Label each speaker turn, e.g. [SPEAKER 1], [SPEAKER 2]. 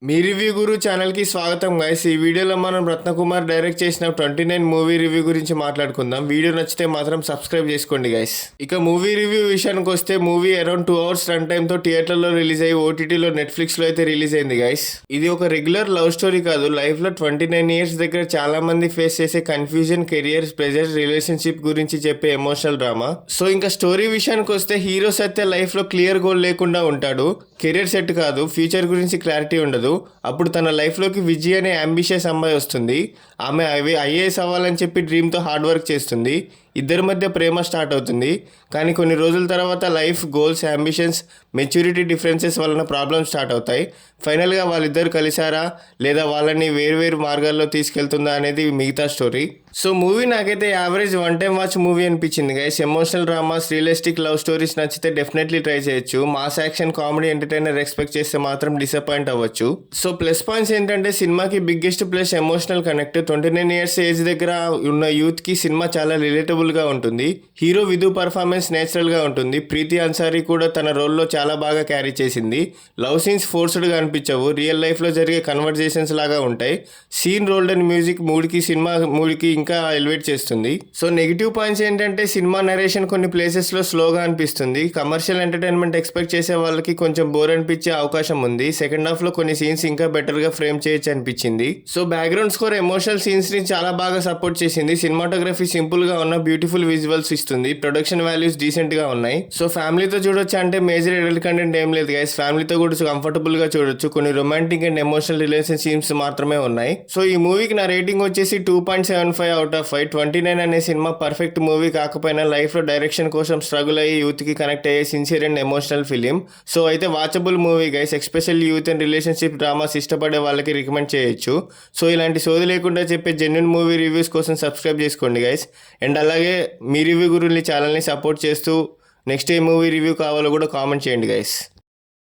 [SPEAKER 1] మీ review గురు ఛానల్కి స్వాగతం guys. ఈ వీడియోలో మనం రత్నకుమార్ డైరెక్ట్ చేసిన 29 మూవీ రివ్యూ గురించి మాట్లాడుకుందాం. వీడియో నచ్చితే మాత్రం సబ్స్క్రైబ్ చేసుకోండి గైస్. ఇక మూవీ రివ్యూ విషయానికి వస్తే మూవీ అరౌండ్ 2 hours రన్ టైంతో థియేటర్లో రిలీజ్ అయ్యి ఓటీటీలో నెట్ఫ్లిక్స్లో అయితే రిలీజ్ అయింది గైస్. ఇది ఒక రెగ్యులర్ లవ్ స్టోరీ కాదు. లైఫ్లో 29 years దగ్గర చాలా మంది ఫేస్ చేసే కన్ఫ్యూజన్, కెరియర్, ప్రెజర్, రిలేషన్షిప్ గురించి చెప్పే ఎమోషనల్ డ్రామా. సో ఇంకా స్టోరీ విషయానికి వస్తే హీరో సత్య లైఫ్లో క్లియర్ గోల్ లేకుండా ఉంటాడు. కెరియర్ సెట్ కాదు, ఫ్యూచర్ గురించి క్లారిటీ ఉండదు. అప్పుడు తన లైఫ్లోకి విజయ్ అనే అంబిషియస్ అమ్మాయి వస్తుంది. ఆమె ఐఏఎస్ అవ్వాలని చెప్పి డ్రీమ్తో హార్డ్ వర్క్ చేస్తుంది. ఇద్దరి మధ్య ప్రేమ స్టార్ట్ అవుతుంది. కానీ కొన్ని రోజుల తర్వాత life goals, ambitions, maturity differences వలన ప్రాబ్లమ్స్ స్టార్ట్ అవుతాయి. ఫైనల్గా వాళ్ళిద్దరు కలిసారా లేదా వాళ్ళని వేరు మార్గాల్లో తీసుకెళ్తుందా అనేది మిగతా స్టోరీ. సో మూవీ నాకైతే యావరేజ్ 1 time వాచ్ మూవీ అనిపించింది guys. Emotional dramas, realistic love stories నచ్చితే డెఫినెట్లీ ట్రై చేయొచ్చు. Mass action, comedy, entertainer expect చేస్తే మాత్రం డిసప్పాయింట్ అవ్వచ్చు. సో ప్లస్ పాయింట్స్ ఏంటంటే సినిమాకి biggest plus emotional connect. 29 years age దగ్గర ఉన్న యూత్కి సినిమా చాలా రిలేటబుల్గా ఉంటుంది. హీరో విధు పర్ఫార్మెన్స్ నేచురల్గా ఉంటుంది. ప్రీతి అన్సారీ కూడా తన రోల్లో చాలా బాగా క్యారీ చేసింది. లవ్ సీన్స్ ఫోర్స్డ్గా అనిపించవు, రియల్ లైఫ్లో జరిగే కన్వర్జేషన్స్ లాగా ఉంటాయి. Scene, rolled and music cinema మూడ్కి ఇంకా ఎలివేట్ చేస్తుంది. సో నెగిటివ్ పాయింట్స్ ఏంటంటే సినిమా నరేషన్ కొన్ని ప్లేసెస్లో స్లోగా అనిపిస్తుంది. కమర్షియల్ ఎంటర్టైన్మెంట్ ఎక్స్పెక్ట్ చేసే వాళ్ళకి కొంచెం బోర్ అనిపించే అవకాశం ఉంది. సెకండ్ హాఫ్లో కొన్ని సీన్స్ ఇంకా బెటర్గా ఫ్రేమ్ చేయొచ్చు అనిపించింది. సో బ్యాక్గ్రౌండ్ స్కోర్ ఎమోషనల్ సీన్స్ని చాలా బాగా సపోర్ట్ చేసింది. సినిమాటోగ్రఫీ సింపుల్గా ఉన్న బ్యూటిఫుల్ విజువల్స్ ఇస్తుంది. ప్రొడక్షన్ వాల్యూస్ డీసెంట్గా ఉన్నాయి. సో ఫ్యామిలీతో చూడొచ్చు అంటే మేజర్ ఎడల్ట్ కంటెంట్ ఏం లేదు గైస్. ఫ్యామిలీతో కూడా కంఫర్టబుల్గా చూడొచ్చు. కొన్ని romantic and emotional relation scenes మాత్రమే ఉన్నాయి. సో ఈ మూవీకి నా రేటింగ్ వచ్చేసి 2.75 out of 5. 29 అనే సినిమా పర్ఫెక్ట్ మూవీ కాకపోయినా లైఫ్లో డైరెక్షన్ కోసం స్ట్రగుల్ అయ్యి యూత్కి కనెక్ట్ అయ్యే sincere and emotional film. So అయితే watchable movie guys. Especially youth and relationship dramas ఇష్టపడే వాళ్ళకి రికమెండ్ చేయొచ్చు. సో ఇలాంటి సోది లేకుండా చెప్పే జెన్యున్ మూవీ రివ్యూస్ కోసం సబ్స్క్రైబ్ చేసుకోండి గైస్. అండ్ అలాగే మీ రివ్యూ గురించి ఛానల్ని సపోర్ట్ చేస్తూ నెక్స్ట్ ఏ మూవీ రివ్యూ కావాలో కూడా కామెంట్ చేయండి గైస్.